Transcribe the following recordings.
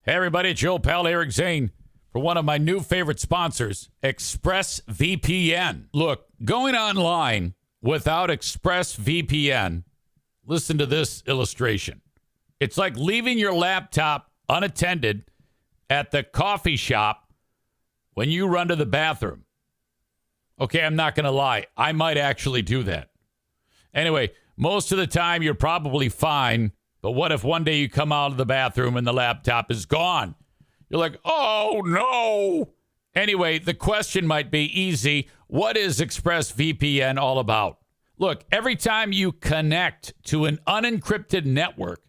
Hey, everybody, it's your old pal Eric Zane for one of my new favorite sponsors, ExpressVPN. Look, going online without ExpressVPN, listen to this illustration. It's like leaving your laptop unattended at the coffee shop when you run to the bathroom. Okay, I'm not going to lie. I might actually do that. Anyway, most of the time you're probably fine, but what if one day you come out of the bathroom and the laptop is gone? You're like, oh, no. Anyway, the question might be easy. What is ExpressVPN all about? Look, every time you connect to an unencrypted network,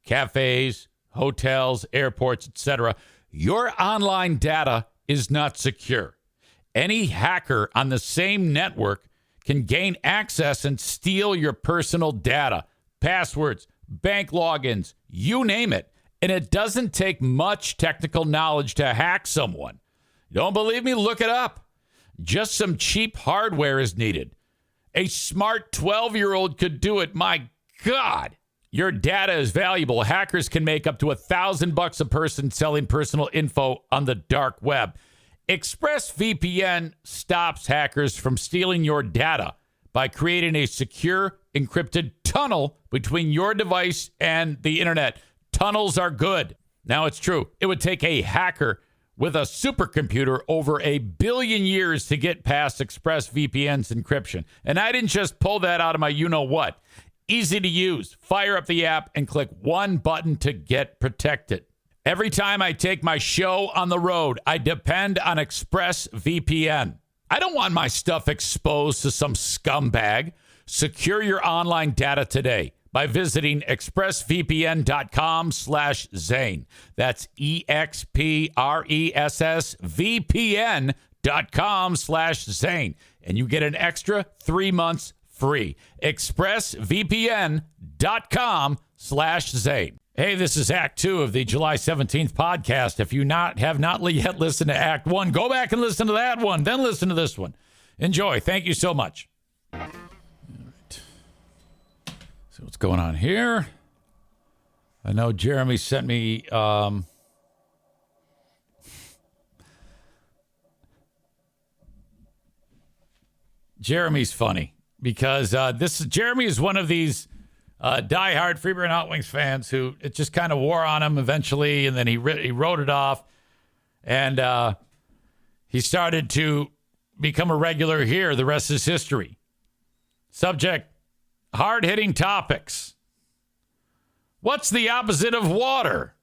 cafes, hotels, airports, etc., your online data is not secure. Any hacker on the same network can gain access and steal your personal data, passwords, bank logins, you name it. And it doesn't take much technical knowledge to hack someone. Don't believe me? Look it up. Just some cheap hardware is needed. A smart 12-year-old could do it. My God. Your data is valuable. Hackers can make up to $1,000 a person selling personal info on the dark web. ExpressVPN stops hackers from stealing your data by creating a secure, encrypted tunnel between your device and the internet. Tunnels are good. Now, it's true. It would take a hacker with a supercomputer over 1 billion years to get past ExpressVPN's encryption. And I didn't just pull that out of my you-know-what. Easy to use. Fire up the app and click one button to get protected. Every time I take my show on the road, I depend on ExpressVPN. I don't want my stuff exposed to some scumbag. Secure your online data today by visiting expressvpn.com/Zane. That's expressvpn.com/Zane. And you get an extra 3 months free. expressvpn.com/Zane. Hey, this is Act 2 of the July 17th podcast. If you have not yet listened to Act 1, go back and listen to that one. Then listen to this one. Enjoy. Thank you so much. All right. So what's going on here? I know Jeremy sent me... Jeremy's funny because Jeremy is one of these... diehard Freeburn Hot Wings fans who it just kind of wore on him eventually, and then he wrote it off, and he started to become a regular here. The rest is history. Subject, hard-hitting topics. What's the opposite of water?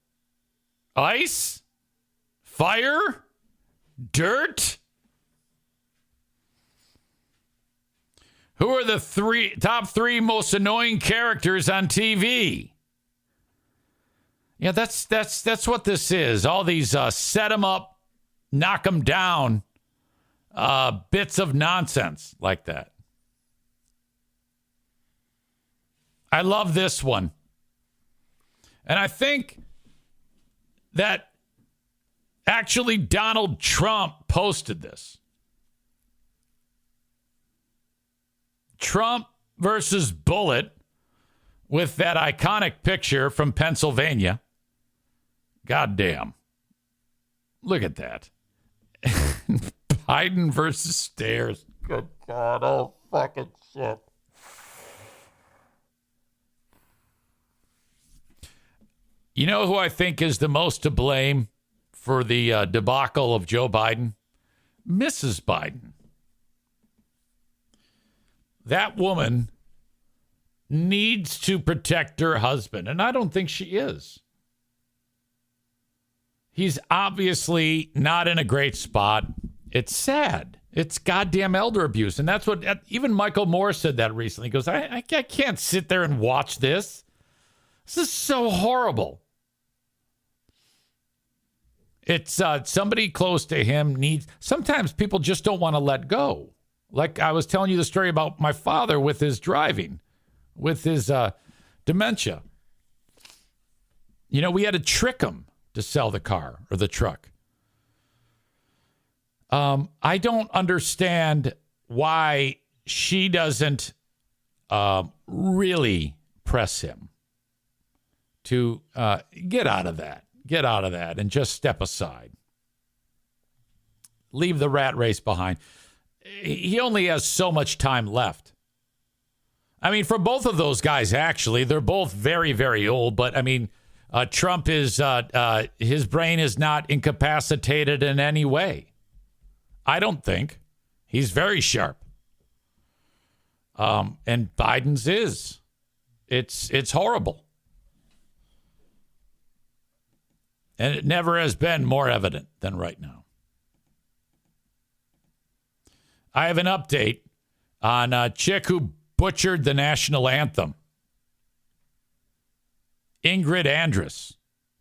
Ice? Fire? Dirt? Who are the top three most annoying characters on TV? Yeah, that's what this is. All these set them up, knock them down, bits of nonsense like that. I love this one. And I think that actually Donald Trump posted this. Trump versus Bullet with that iconic picture from Pennsylvania. Goddamn. Look at that. Biden versus Stairs. Good God, oh fucking shit. You know who I think is the most to blame for the debacle of Joe Biden? Mrs. Biden. That woman needs to protect her husband, and I don't think she is. He's obviously not in a great spot. It's sad. It's goddamn elder abuse, and that's what even Michael Moore said that recently. He goes, I can't sit there and watch this. This is so horrible. It's somebody close to him needs. Sometimes people just don't want to let go. Like I was telling you the story about my father with his driving, with his dementia. You know, we had to trick him to sell the car or the truck. I don't understand why she doesn't really press him to get out of that. Get out of that and just step aside. Leave the rat race behind. He only has so much time left. I mean, for both of those guys, actually, they're both very, very old. But, I mean, Trump is, his brain is not incapacitated in any way. I don't think. He's very sharp. And Biden's is. It's horrible. And it never has been more evident than right now. I have an update on a chick who butchered the national anthem. Ingrid Andress.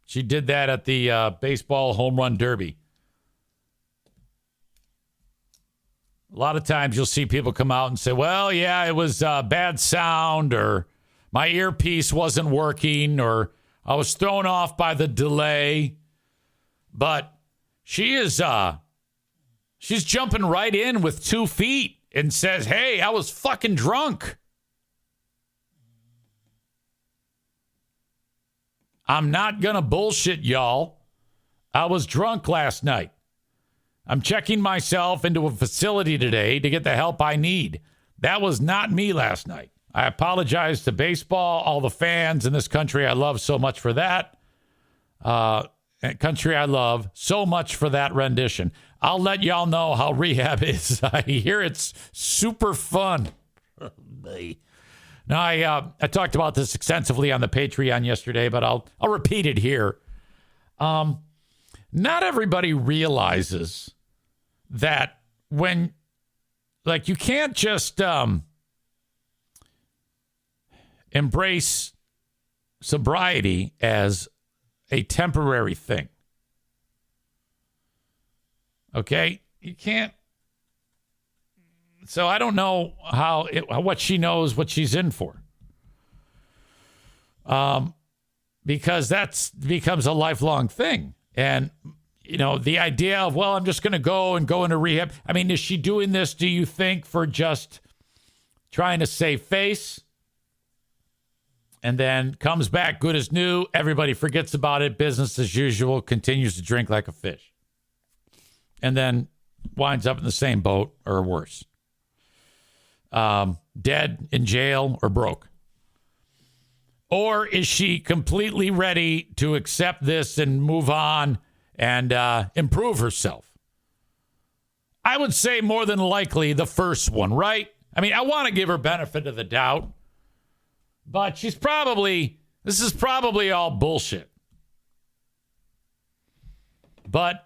She did that at the baseball home run derby. A lot of times you'll see people come out and say, well, yeah, it was bad sound, or my earpiece wasn't working, or I was thrown off by the delay. But she is, she's jumping right in with 2 feet and says, hey, I was fucking drunk. I'm not going to bullshit y'all. I was drunk last night. I'm checking myself into a facility today to get the help I need. That was not me last night. I apologize to baseball, all the fans in this country I love so much for that. Country I love so much for that rendition. I'll let y'all know how rehab is. I hear it's super fun. Now, I talked about this extensively on the Patreon yesterday, but I'll repeat it here. Not everybody realizes that when, like, you can't just embrace sobriety as a temporary thing. Okay? You can't. So I don't know what she knows, what she's in for. Because that becomes a lifelong thing. And, you know, the idea of, well, I'm just going to go into rehab. I mean, is she doing this, do you think, for just trying to save face? And then comes back good as new. Everybody forgets about it. Business as usual. Continues to drink like a fish. And then winds up in the same boat or worse. Dead, in jail, or broke. Or is she completely ready to accept this and move on and improve herself? I would say more than likely the first one, right? I mean, I want to give her benefit of the doubt. But this is probably all bullshit. But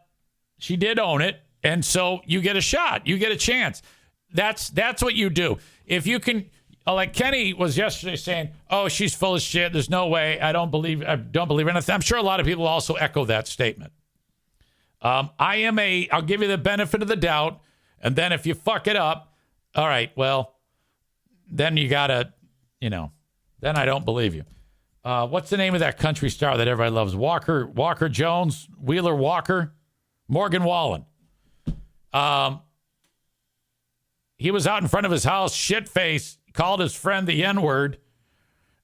she did own it, and so you get a shot. You get a chance. That's what you do. If you can, like Kenny was yesterday saying, oh, she's full of shit. There's no way. I don't believe her. And I'm sure a lot of people also echo that statement. I'll give you the benefit of the doubt. And then if you fuck it up, all right, well, then you got to, then I don't believe you. What's the name of that country star that everybody loves? Walker Jones, Wheeler Walker, Morgan Wallen. He was out in front of his house, shit-faced, called his friend the N-word,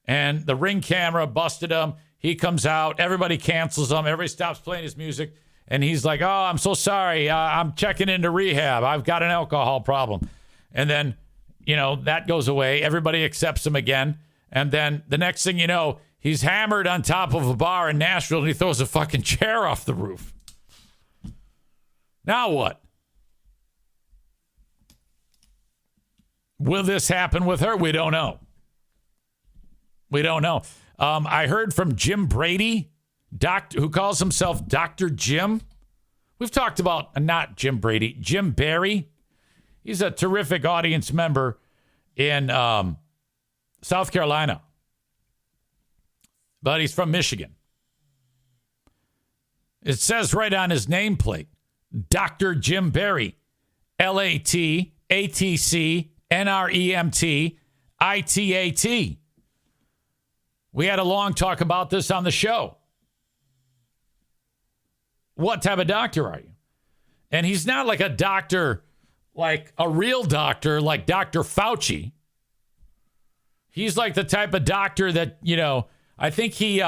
and the Ring camera busted him. He comes out. Everybody cancels him. Everybody stops playing his music. And he's like, oh, I'm so sorry. I'm checking into rehab. I've got an alcohol problem. And then, that goes away. Everybody accepts him again. And then the next thing you know, he's hammered on top of a bar in Nashville, and he throws a fucking chair off the roof. Now what? Will this happen with her? We don't know. I heard from Jim Brady, who calls himself Dr. Jim. We've talked about, not Jim Brady, Jim Barry. He's a terrific audience member in South Carolina. But he's from Michigan. It says right on his nameplate, Dr. Jim Barry, LATATC. NREMT, We had a long talk about this on the show. What type of doctor are you? And he's not like a doctor, like a real doctor, like Dr. Fauci. He's like the type of doctor that, I think he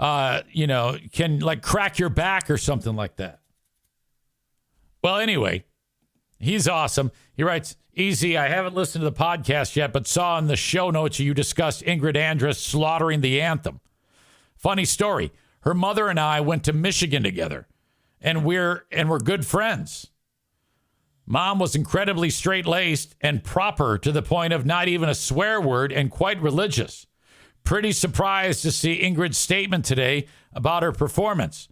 can like crack your back or something like that. Well, anyway, he's awesome. He writes, Easy, I haven't listened to the podcast yet, but saw in the show notes you discussed Ingrid Andress slaughtering the anthem. Funny story. Her mother and I went to Michigan together, and we're good friends. Mom was incredibly straight-laced and proper to the point of not even a swear word and quite religious. Pretty surprised to see Ingrid's statement today about her performance.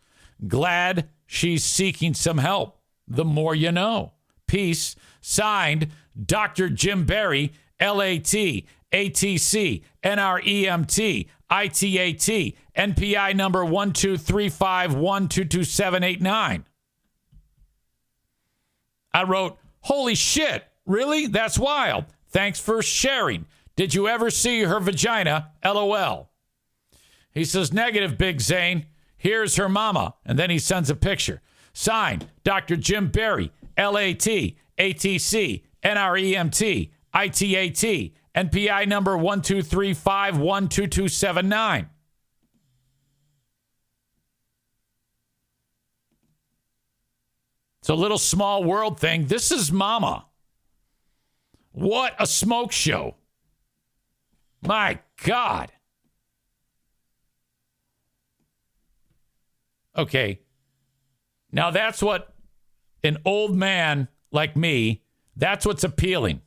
Glad she's seeking some help. The more you know. Peace. Signed, Dr. Jim Barry, LAT, ATC, NREMT, ITAT, NPI number 12351222789. I wrote, holy shit, really? That's wild. Thanks for sharing. Did you ever see her vagina? LOL. He says, negative, Big Zane. Here's her mama. And then he sends a picture. Signed, Dr. Jim Barry, LAT, ATC, NREMT, ITAT, NPI number 123512279. It's a little small world thing. This is mama. What a smoke show. My God. Okay. Now that's what an old man like me, that's what's appealing.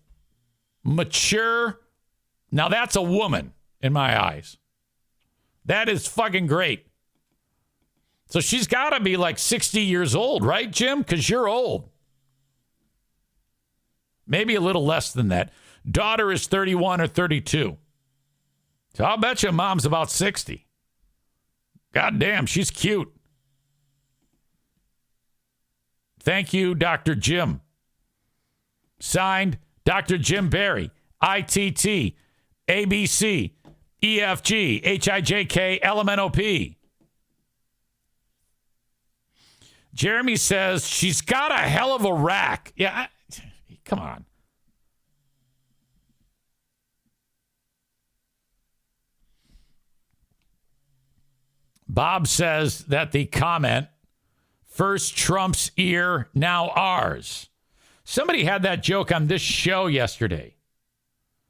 Mature. Now that's a woman in my eyes. That is fucking great. So she's got to be like 60 years old, right, Jim? Because you're old. Maybe a little less than that. Daughter is 31 or 32. So I'll bet you mom's about 60. God damn, she's cute. Thank you, Dr. Jim. Signed, Dr. Jim Barry, ITT, ABC, EFG, HIJK, LMNOP. Jeremy says she's got a hell of a rack. Yeah, come on. Bob says that the comment, first Trump's ear, now ours. Somebody had that joke on this show yesterday.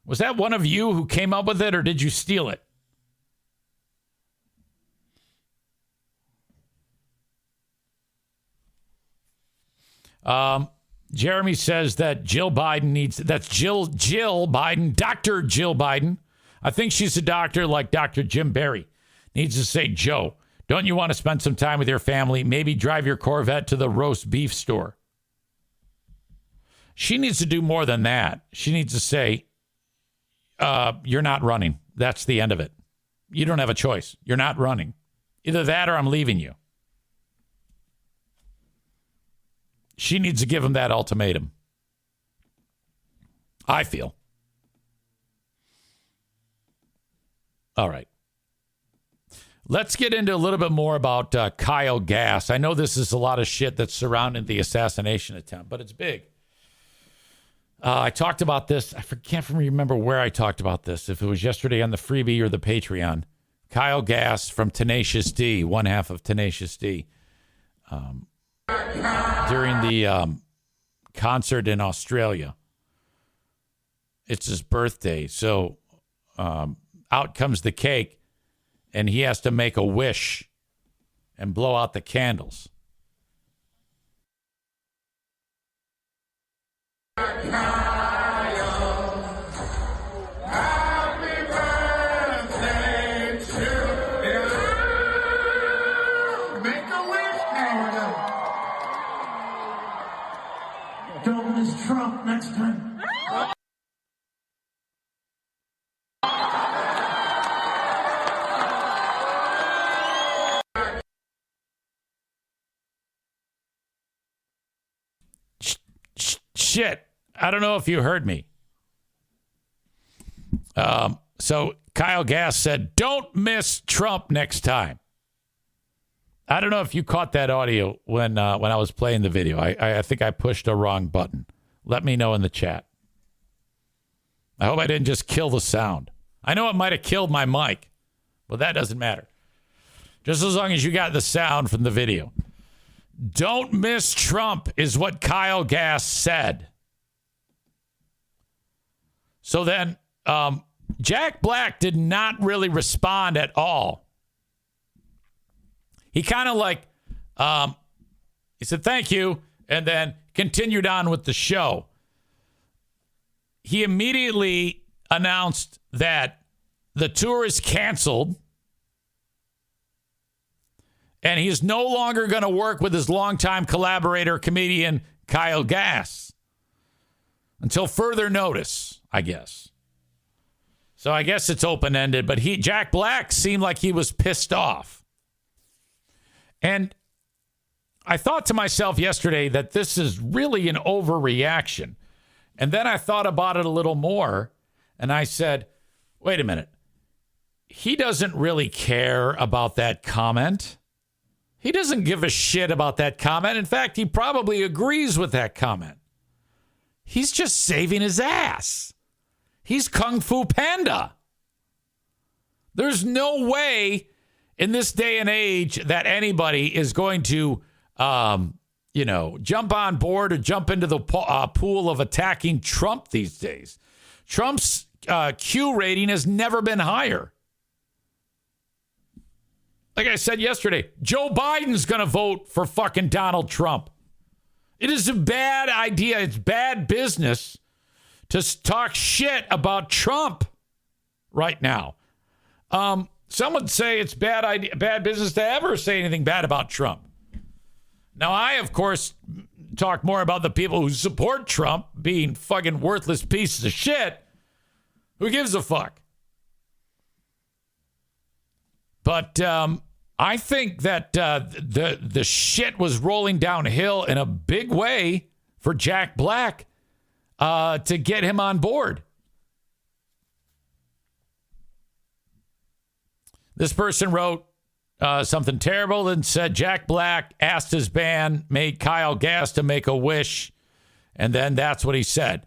Was that one of you who came up with it, or did you steal it? Jeremy says that Jill Biden that's Jill Biden, Dr. Jill Biden. I think she's a doctor like Dr. Jim Barry. Needs to say, Joe, don't you want to spend some time with your family? Maybe drive your Corvette to the roast beef store. She needs to do more than that. She needs to say, you're not running. That's the end of it. You don't have a choice. You're not running. Either that or I'm leaving you. She needs to give him that ultimatum. I feel. All right. Let's get into a little bit more about Kyle Gass. I know this is a lot of shit that's surrounding the assassination attempt, but it's big. I talked about this. I can't remember where I talked about this, if it was yesterday on the freebie or the Patreon. Kyle Gass from Tenacious D, one half of Tenacious D. During the concert in Australia. It's his birthday. So out comes the cake, and he has to make a wish and blow out the candles. Don't miss Trump next time. Shit. I don't know if you heard me. So Kyle Gass said, don't miss Trump next time. I don't know if you caught that audio when I was playing the video. I think I pushed a wrong button. Let me know in the chat. I hope I didn't just kill the sound. I know it might have killed my mic, but that doesn't matter. Just as long as you got the sound from the video. Don't miss Trump is what Kyle Gass said. So then Jack Black did not really respond at all. He kind of like, he said, thank you, and then continued on with the show. He immediately announced that the tour is canceled and he's no longer going to work with his longtime collaborator, comedian Kyle Gass, until further notice, I guess. So I guess it's open-ended, but Jack Black seemed like he was pissed off. And I thought to myself yesterday that this is really an overreaction. And then I thought about it a little more, and I said, wait a minute. He doesn't really care about that comment. He doesn't give a shit about that comment. In fact, he probably agrees with that comment. He's just saving his ass. He's Kung Fu Panda. There's no way in this day and age that anybody is going to, jump on board or jump into the pool of attacking Trump these days. Trump's Q rating has never been higher. Like I said yesterday, Joe Biden's going to vote for fucking Donald Trump. It is a bad idea. It's bad business to talk shit about Trump right now. Some would say it's bad business to ever say anything bad about Trump. Now, I, of course, talk more about the people who support Trump being fucking worthless pieces of shit. Who gives a fuck? But I think that the shit was rolling downhill in a big way for Jack Black to get him on board. This person wrote something terrible and said Jack Black asked his band, made Kyle Gass to make a wish, and then that's what he said.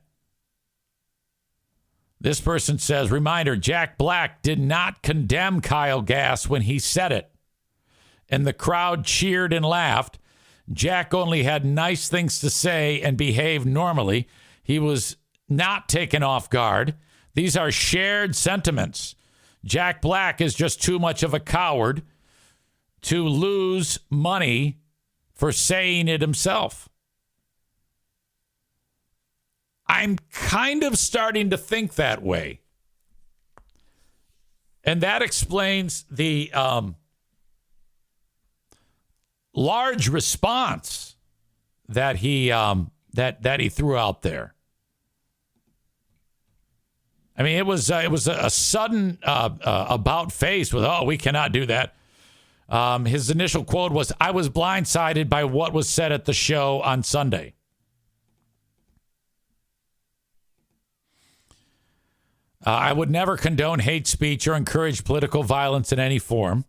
This person says, reminder, Jack Black did not condemn Kyle Gass when he said it. And the crowd cheered and laughed. Jack only had nice things to say and behaved normally. He was not taken off guard. These are shared sentiments. Jack Black is just too much of a coward to lose money for saying it himself. I'm kind of starting to think that way. And that explains the large response that he that he threw out there. I mean, it was a sudden about face with, oh, we cannot do that. His initial quote was, I was blindsided by what was said at the show on Sunday. I would never condone hate speech or encourage political violence in any form.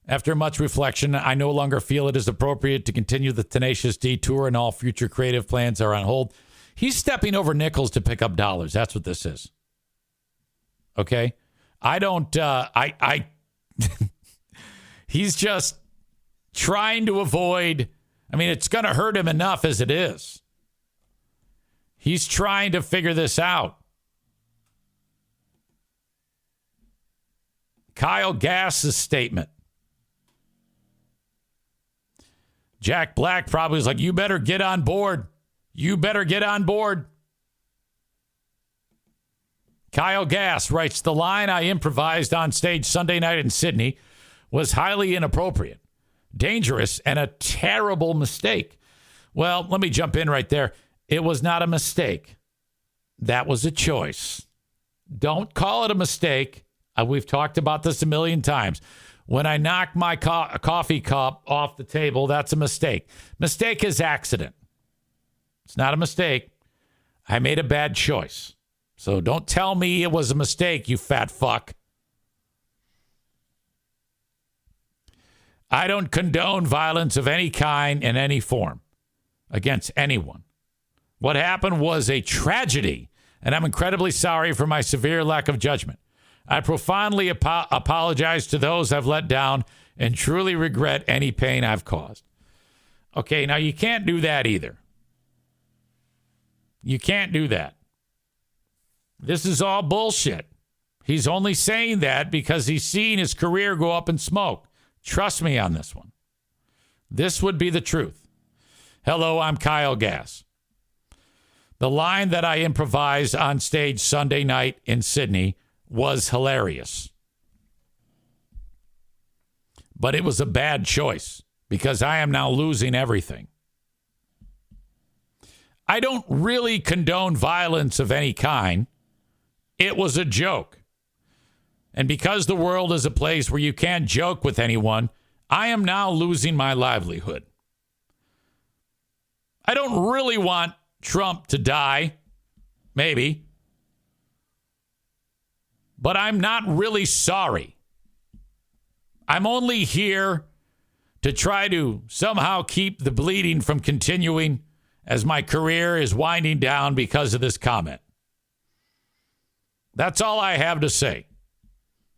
After much reflection, I no longer feel it is appropriate to continue the Tenacious D tour, and all future creative plans are on hold. He's stepping over nickels to pick up dollars. That's what this is. Okay? He's just trying to avoid, I mean, it's going to hurt him enough as it is. He's trying to figure this out. Kyle Gass's statement. Jack Black probably was like, you better get on board. You better get on board. Kyle Gass writes, the line I improvised on stage Sunday night in Sydney was highly inappropriate, dangerous, and a terrible mistake. Well, let me jump in right there. It was not a mistake. That was a choice. Don't call it a mistake. We've talked about this a million times. When I knock my coffee cup off the table, that's a mistake. Mistake is accident. It's not a mistake. I made a bad choice. So don't tell me it was a mistake, you fat fuck. I don't condone violence of any kind in any form against anyone. What happened was a tragedy, and I'm incredibly sorry for my severe lack of judgment. I profoundly apologize to those I've let down and truly regret any pain I've caused. Okay, now you can't do that either. You can't do that. This is all bullshit. He's only saying that because he's seen his career go up in smoke. Trust me on this one. This would be the truth. Hello, I'm Kyle Gass. The line that I improvised on stage Sunday night in Sydney was hilarious. But it was a bad choice because I am now losing everything. I don't really condone violence of any kind. It was a joke. And because the world is a place where you can't joke with anyone, I am now losing my livelihood. I don't really want Trump to die. Maybe. But I'm not really sorry. I'm only here to try to somehow keep the bleeding from continuing as my career is winding down because of this comment. That's all I have to say.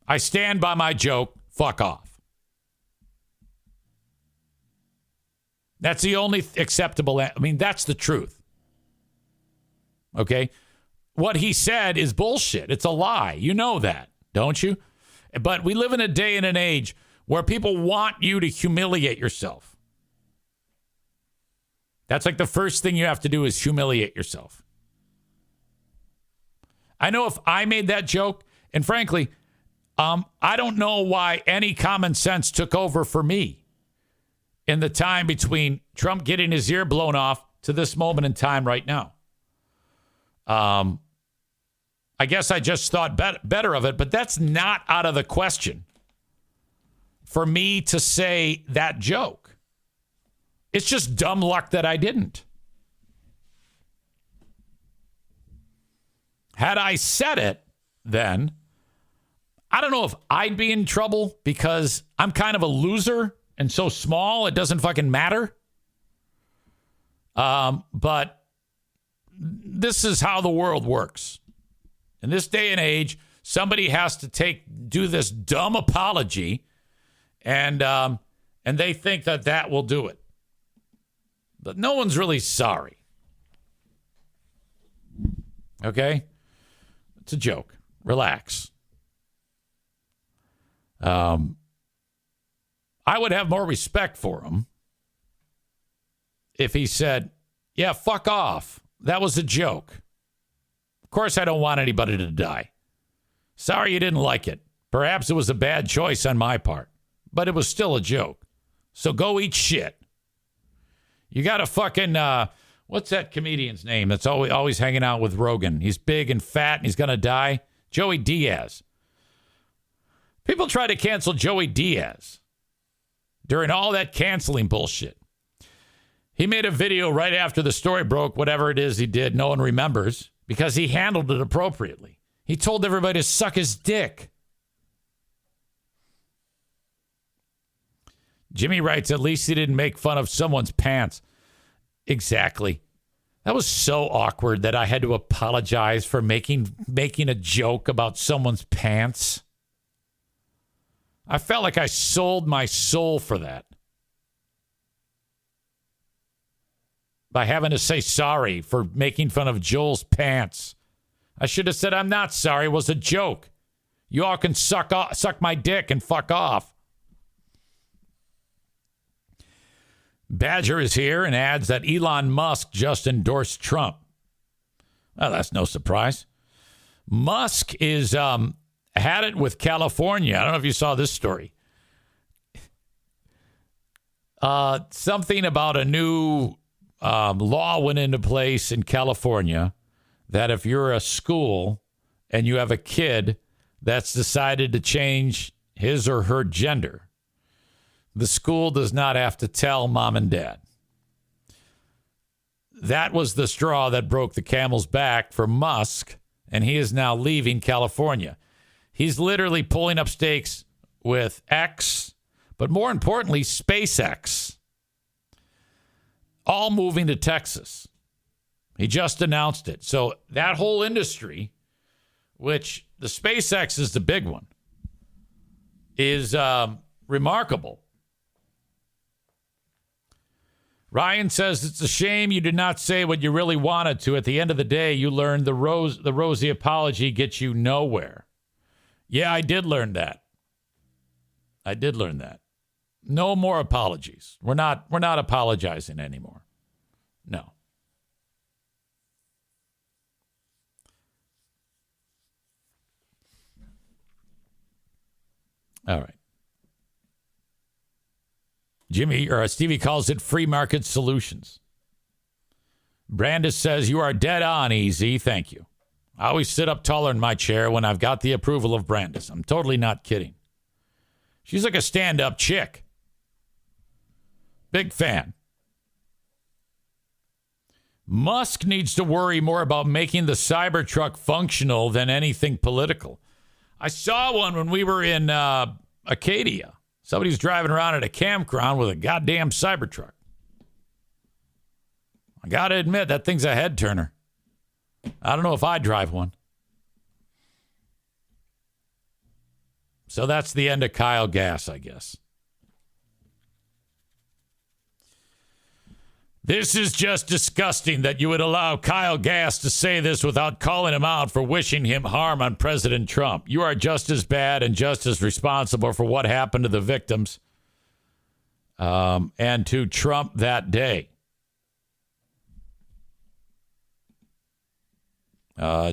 I stand by my joke. Fuck off. That's the only acceptable. I mean, that's the truth. Okay? What he said is bullshit. It's a lie. You know that, don't you? But we live in a day and an age where people want you to humiliate yourself. That's like the first thing you have to do is humiliate yourself. I know if I made that joke, and frankly, I don't know why any common sense took over for me in the time between Trump getting his ear blown off to this moment in time right now. I guess I just thought better of it, but that's not out of the question for me to say that joke. It's just dumb luck that I didn't. Had I said it, then I don't know if I'd be in trouble because I'm kind of a loser and so small it doesn't fucking matter. But this is how the world works. In this day and age, somebody has to do this dumb apology, and they think that will do it. But no one's really sorry. Okay? It's a joke. Relax. I would have more respect for him if he said, yeah, fuck off. That was a joke. Of course, I don't want anybody to die. Sorry you didn't like it. Perhaps it was a bad choice on my part, but it was still a joke. So go eat shit. You got to fucking, what's that comedian's name that's always hanging out with Rogan? He's big and fat and he's going to die. Joey Diaz. People try to cancel Joey Diaz during all that canceling bullshit. He made a video right after the story broke, whatever it is he did, no one remembers, because he handled it appropriately. He told everybody to suck his dick. Jimmy writes, at least he didn't make fun of someone's pants. Exactly. That was so awkward that I had to apologize for making a joke about someone's pants. I felt like I sold my soul for that. By having to say sorry for making fun of Joel's pants. I should have said, I'm not sorry. It was a joke. You all can suck my dick and fuck off. Badger is here and adds that Elon Musk just endorsed Trump. Well, that's no surprise. Musk is had it with California. I don't know if you saw this story. Something about a new law went into place in California that if you're a school and you have a kid that's decided to change his or her gender, the school does not have to tell mom and dad. That was the straw that broke the camel's back for Musk, and he is now leaving California. He's literally pulling up stakes with X, but more importantly, SpaceX, all moving to Texas. He just announced it. So that whole industry, which the SpaceX is the big one, is remarkable. Ryan says it's a shame you did not say what you really wanted to. At the end of the day, you learned the rosy apology gets you nowhere. Yeah, I did learn that. No more apologies. We're not apologizing anymore. No. All right. Stevie calls it free market solutions. Brandis says, you are dead on, EZ. Thank you. I always sit up taller in my chair when I've got the approval of Brandis. I'm totally not kidding. She's like a stand-up chick. Big fan. Musk needs to worry more about making the Cybertruck functional than anything political. I saw one when we were in Acadia. Somebody's driving around at a campground with a goddamn Cybertruck. I got to admit, that thing's a head turner. I don't know if I'd drive one. So that's the end of Kyle Gass, I guess. This is just disgusting that you would allow Kyle Gass to say this without calling him out for wishing him harm on President Trump. You are just as bad and just as responsible for what happened to the victims and to Trump that day.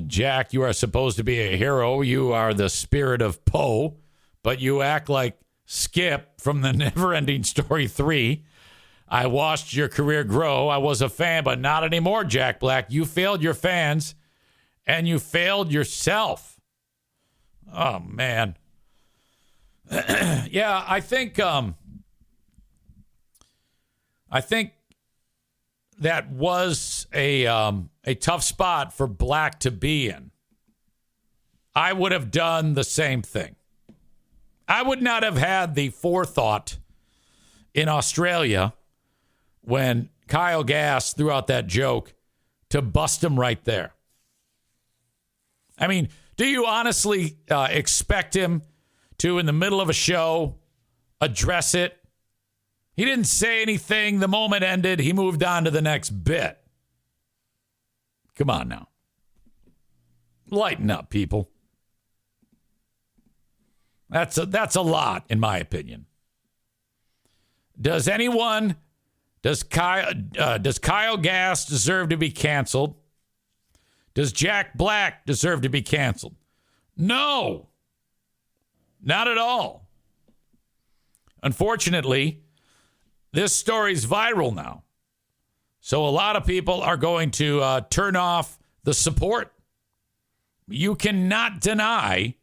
Jack, you are supposed to be a hero. You are the spirit of Poe, but you act like Skip from the Neverending Story 3. I watched your career grow. I was a fan, but not anymore, Jack Black. You failed your fans, and you failed yourself. Oh, man. Yeah, I think that was a tough spot for Black to be in. I would have done the same thing. I would not have had the forethought in Australia when Kyle Gass threw out that joke to bust him right there. I mean, do you honestly expect him to, in the middle of a show, address it? He didn't say anything. The moment ended. He moved on to the next bit. Come on now. Lighten up, people. That's a lot, in my opinion. Does Kyle Gass deserve to be canceled? Does Jack Black deserve to be canceled? No. Not at all. Unfortunately, this story's viral now. So a lot of people are going to turn off the support. You cannot deny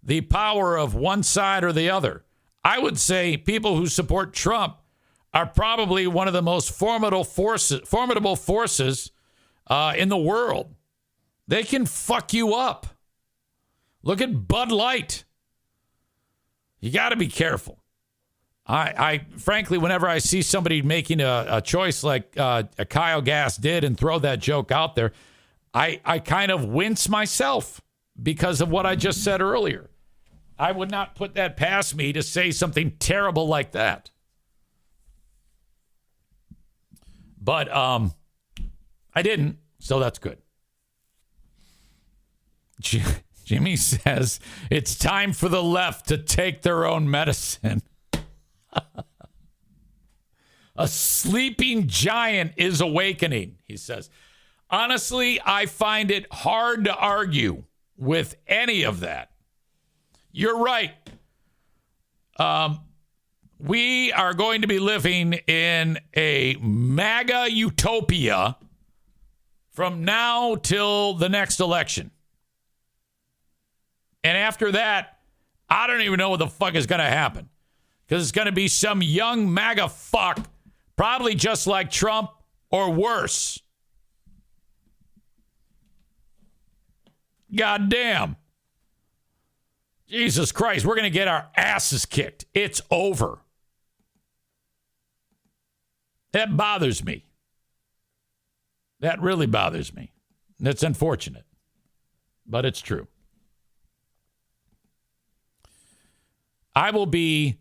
the power of one side or the other. I would say people who support Trump are probably one of the most formidable forces in the world. They can fuck you up. Look at Bud Light. You got to be careful. I frankly, whenever I see somebody making a choice like Kyle Gass did and throw that joke out there, I kind of wince myself because of what I just said earlier. I would not put that past me to say something terrible like that. But I didn't, so that's good. Jimmy says it's time for the left to take their own medicine. A sleeping giant is awakening, he says. Honestly, I find it hard to argue with any of that. You're right. We are going to be living in a MAGA utopia from now till the next election. And after that, I don't even know what the fuck is going to happen. Because it's going to be some young MAGA fuck, probably just like Trump or worse. God damn. Jesus Christ, we're going to get our asses kicked. It's over. That bothers me. That really bothers me. That's unfortunate, but it's true. I will be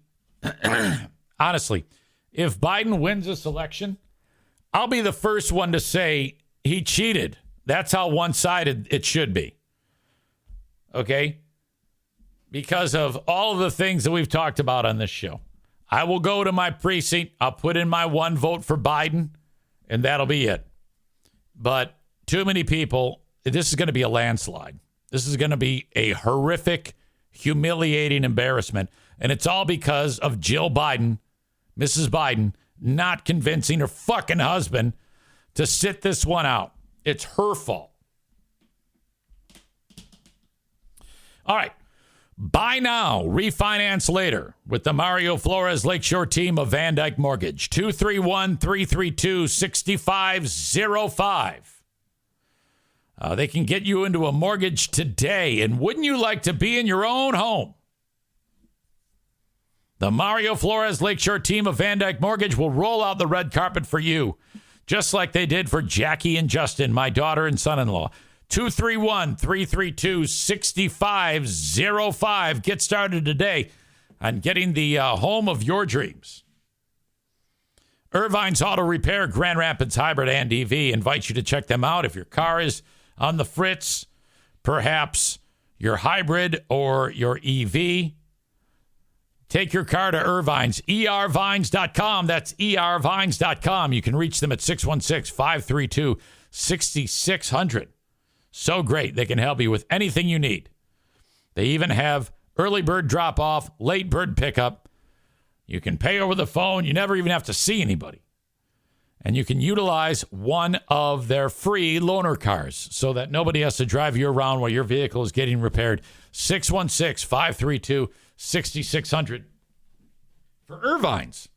Honestly, if Biden wins this election, I'll be the first one to say he cheated. That's how one-sided it should be. Okay? Because of all of the things that we've talked about on this show. I will go to my precinct. I'll put in my one vote for Biden, and that'll be it. But too many people, this is going to be a landslide. This is going to be a horrific, humiliating embarrassment. And it's all because of Jill Biden, Mrs. Biden, not convincing her fucking husband to sit this one out. It's her fault. All right. Buy now, refinance later with the Mario Flores Lakeshore team of Van Dyke Mortgage. 231-332-6505. They can get you into a mortgage today. And wouldn't you like to be in your own home? The Mario Flores Lakeshore team of Van Dyke Mortgage will roll out the red carpet for you, just like they did for Jackie and Justin, my daughter and son-in-law. 231-332-6505. Get started today on getting the home of your dreams. Irvine's Auto Repair, Grand Rapids Hybrid and EV invites you to check them out. If your car is on the fritz, perhaps your hybrid or your EV, take your car to Irvine's, ervines.com. That's ervines.com. You can reach them at 616-532-6600. So great. They can help you with anything you need. They even have early bird drop off, late bird pickup. You can pay over the phone. You never even have to see anybody. And you can utilize one of their free loaner cars so that nobody has to drive you around while your vehicle is getting repaired. 616-532-6600 for Irvine's.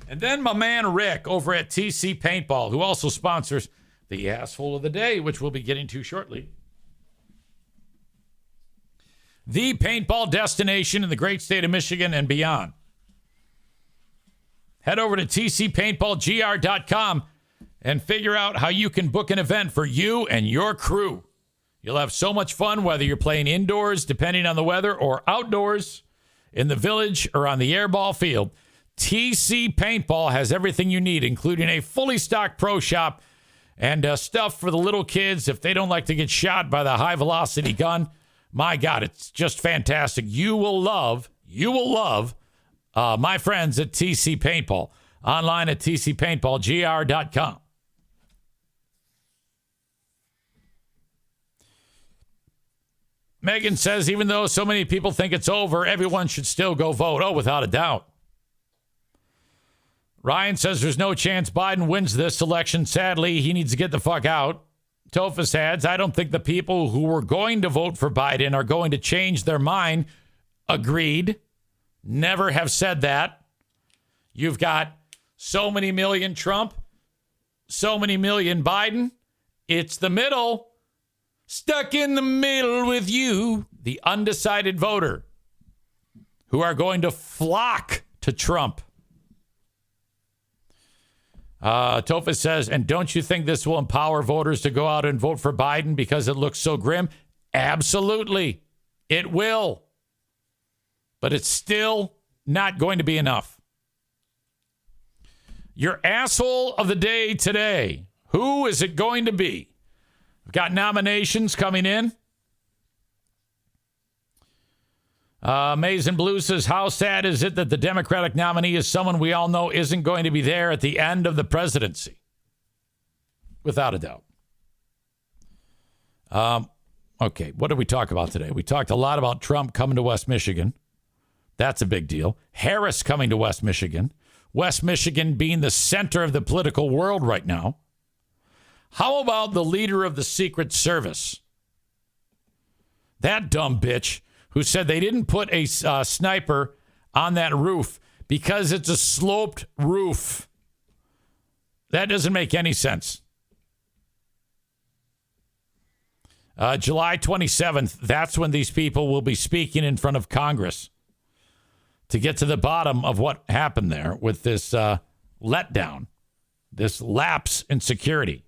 And then my man Rick over at TC Paintball, who also sponsors the Asshole of the Day, which we'll be getting to shortly. The paintball destination in the great state of Michigan and beyond. Head over to tcpaintballgr.com and figure out how you can book an event for you and your crew. You'll have so much fun whether you're playing indoors, depending on the weather, or outdoors in the village or on the airball field. TC Paintball has everything you need, including a fully stocked pro shop and stuff for the little kids if they don't like to get shot by the high-velocity gun. My God, it's just fantastic. You will love my friends at TC Paintball. Online at tcpaintballgr.com. Megan says, even though so many people think it's over, everyone should still go vote. Oh, without a doubt. Ryan says there's no chance Biden wins this election. Sadly, he needs to get the fuck out. Tophus adds, I don't think the people who were going to vote for Biden are going to change their mind. Agreed. Never have said that. You've got so many million Trump, so many million Biden. It's the middle. Stuck in the middle with you, the undecided voter, who are going to flock to Trump. Tophus says, and don't you think this will empower voters to go out and vote for Biden because it looks so grim? Absolutely. It will. But it's still not going to be enough. Your asshole of the day today. Who is it going to be? We've got nominations coming in. Maize and Blue says, how sad is it that the Democratic nominee is someone we all know isn't going to be there at the end of the presidency? Without a doubt. Okay, what did we talk about today? We talked a lot about Trump coming to West Michigan. That's a big deal. Harris coming to West Michigan. West Michigan being the center of the political world right now. How about the leader of the Secret Service? That dumb bitch who said they didn't put a sniper on that roof because it's a sloped roof. That doesn't make any sense. July 27th, that's when these people will be speaking in front of Congress to get to the bottom of what happened there with this letdown, this lapse in security.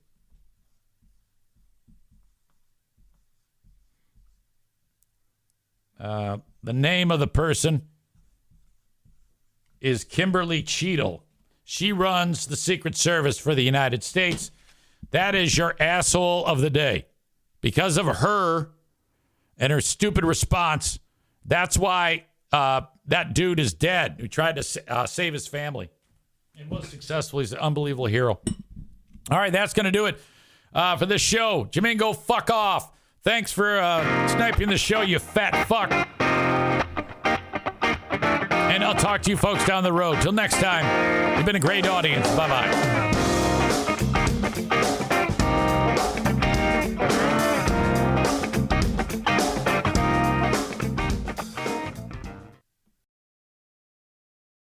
The name of the person is Kimberly Cheadle. She runs the Secret Service for the United States. That is your asshole of the day. Because of her and her stupid response, that's why that dude is dead who tried to save his family. And was successful. He's an unbelievable hero. All right, that's going to do it for this show. Jermaine, go fuck off. Thanks for sniping the show, you fat fuck. And I'll talk to you folks down the road. Till next time, you've been a great audience. Bye-bye.